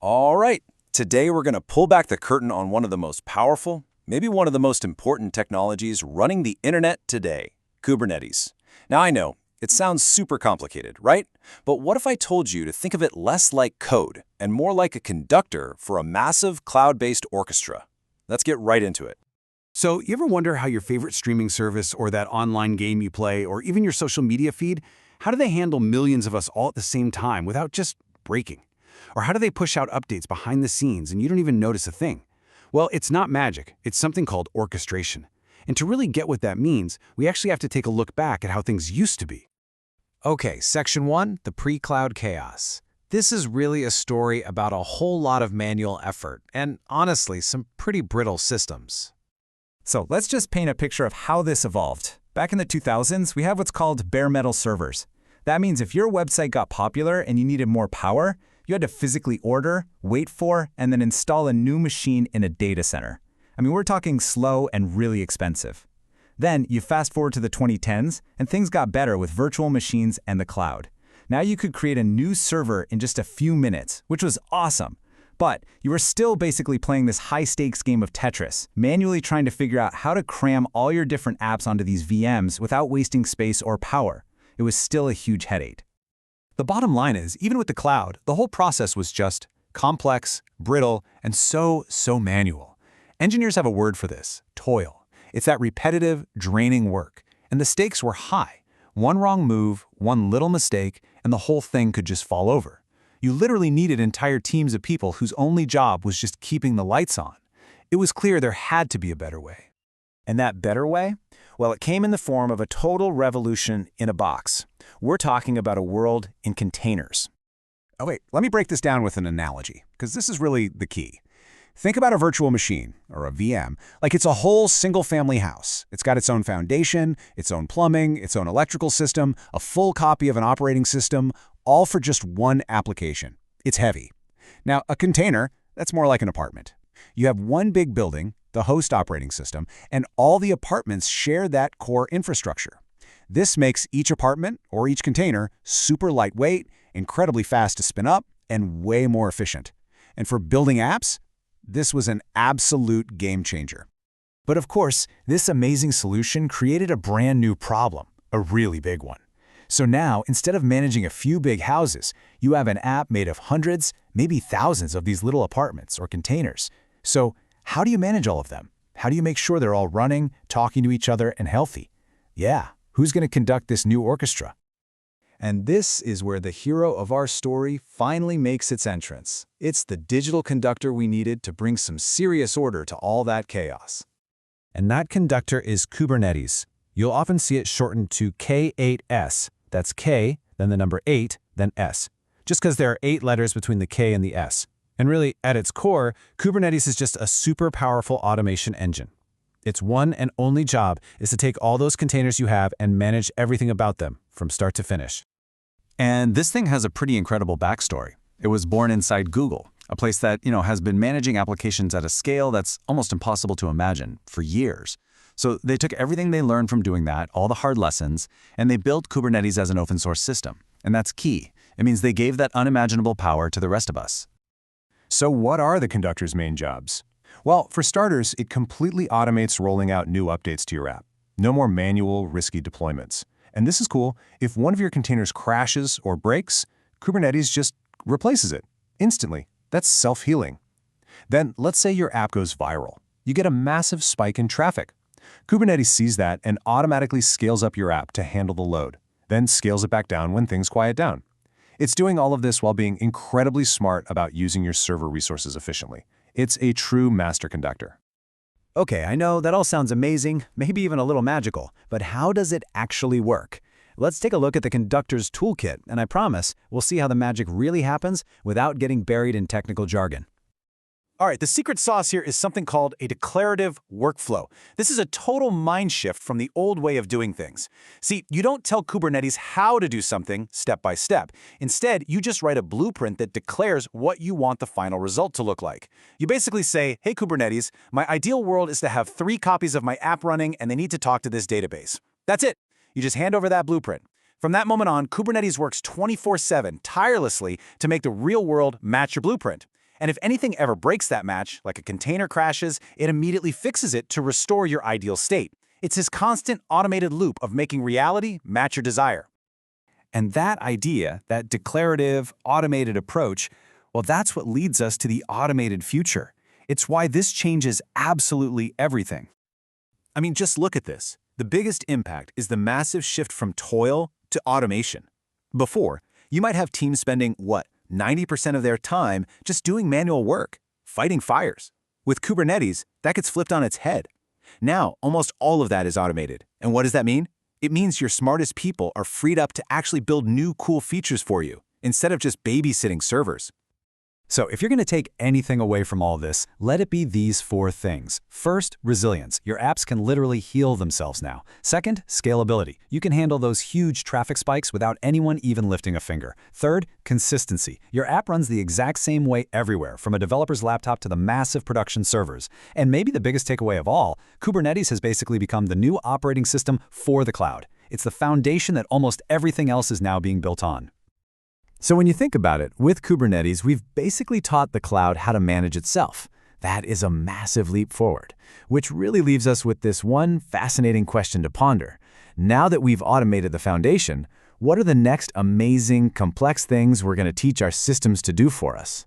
All right, today we're going to pull back the curtain on one of the most powerful, maybe one of the most important technologies running the internet today, Kubernetes. Now I know, it sounds super complicated, right? But what if I told you to think of it less like code and more like a conductor for a massive cloud-based orchestra? Let's get right into it. So, you ever wonder how your favorite streaming service or that online game you play or even your social media feed, how do they handle millions of us all at the same time without just breaking? Or how do they push out updates behind the scenes and you don't even notice a thing? Well, it's not magic. It's something called orchestration. And to really get what that means, we actually have to take a look back at how things used to be. Okay, Section 1, the pre-cloud chaos. This is really a story about a whole lot of manual effort and, honestly, some pretty brittle systems. So let's just paint a picture of how this evolved. Back in the 2000s, we have what's called bare metal servers. That means if your website got popular and you needed more power, you had to physically order, wait for, and then install a new machine in a data center. I mean, we're talking slow and really expensive. Then you fast forward to the 2010s, and things got better with virtual machines and the cloud. Now you could create a new server in just a few minutes, which was awesome. But you were still basically playing this high-stakes game of Tetris, manually trying to figure out how to cram all your different apps onto these VMs without wasting space or power. It was still a huge headache. The bottom line is, even with the cloud, the whole process was just complex, brittle, and so manual. Engineers have a word for this: toil. It's that repetitive, draining work. And the stakes were high. One wrong move, one little mistake, and the whole thing could just fall over. You literally needed entire teams of people whose only job was just keeping the lights on. It was clear there had to be a better way. And that better way? Well, it came in the form of a total revolution in a box. We're talking about a world in containers. Oh wait, let me break this down with an analogy, because this is really the key. Think about a virtual machine, or a VM, like it's a whole single-family house. It's got its own foundation, its own plumbing, its own electrical system, a full copy of an operating system, all for just one application. It's heavy. Now, a container, that's more like an apartment. You have one big building, the host operating system, and all the apartments share that core infrastructure. This makes each apartment, or each container, super lightweight, incredibly fast to spin up, and way more efficient. And for building apps, this was an absolute game changer. But of course, this amazing solution created a brand new problem, a really big one. So now, instead of managing a few big houses, you have an app made of hundreds, maybe thousands of these little apartments or containers. So how do you manage all of them? How do you make sure they're all running, talking to each other, and healthy? Yeah, who's going to conduct this new orchestra? And this is where the hero of our story finally makes its entrance. It's the digital conductor we needed to bring some serious order to all that chaos. And that conductor is Kubernetes. You'll often see it shortened to K8S. That's K, then the number 8, then S. Just because there are 8 letters between the K and the S. And really, at its core, Kubernetes is just a super powerful automation engine. Its one and only job is to take all those containers you have and manage everything about them, from start to finish. And this thing has a pretty incredible backstory. It was born inside Google, a place that, has been managing applications at a scale that's almost impossible to imagine for years. So they took everything they learned from doing that, all the hard lessons, and they built Kubernetes as an open source system. And that's key. It means they gave that unimaginable power to the rest of us. So what are the conductor's main jobs? Well, for starters, it completely automates rolling out new updates to your app. No more manual, risky deployments. And this is cool. If one of your containers crashes or breaks, Kubernetes just replaces it instantly. That's self-healing. Then let's say your app goes viral. You get a massive spike in traffic. Kubernetes sees that and automatically scales up your app to handle the load, then scales it back down when things quiet down. It's doing all of this while being incredibly smart about using your server resources efficiently. It's a true master conductor. Okay, I know that all sounds amazing, maybe even a little magical, but how does it actually work? Let's take a look at the Conductor's toolkit, and I promise we'll see how the magic really happens without getting buried in technical jargon. All right, the secret sauce here is something called a declarative workflow. This is a total mind shift from the old way of doing things. See, you don't tell Kubernetes how to do something step by step. Instead, you just write a blueprint that declares what you want the final result to look like. You basically say, hey Kubernetes, my ideal world is to have 3 copies of my app running and they need to talk to this database. That's it. You just hand over that blueprint. From that moment on, Kubernetes works 24/7, tirelessly, to make the real world match your blueprint. And if anything ever breaks that match, like a container crashes, it immediately fixes it to restore your ideal state. It's this constant automated loop of making reality match your desire. And that idea, that declarative, automated approach, well, that's what leads us to the automated future. It's why this changes absolutely everything. I mean, just look at this. The biggest impact is the massive shift from toil to automation. Before, you might have teams spending, 90% of their time just doing manual work, fighting fires. With Kubernetes, that gets flipped on its head. Now, almost all of that is automated. And what does that mean? It means your smartest people are freed up to actually build new cool features for you, instead of just babysitting servers. So if you're going to take anything away from all this, let it be these 4 things. First, resilience. Your apps can literally heal themselves now. Second, scalability. You can handle those huge traffic spikes without anyone even lifting a finger. Third, consistency. Your app runs the exact same way everywhere, from a developer's laptop to the massive production servers. And maybe the biggest takeaway of all, Kubernetes has basically become the new operating system for the cloud. It's the foundation that almost everything else is now being built on. So when you think about it, with Kubernetes, we've basically taught the cloud how to manage itself. That is a massive leap forward, which really leaves us with this one fascinating question to ponder. Now that we've automated the foundation, what are the next amazing, complex things we're going to teach our systems to do for us?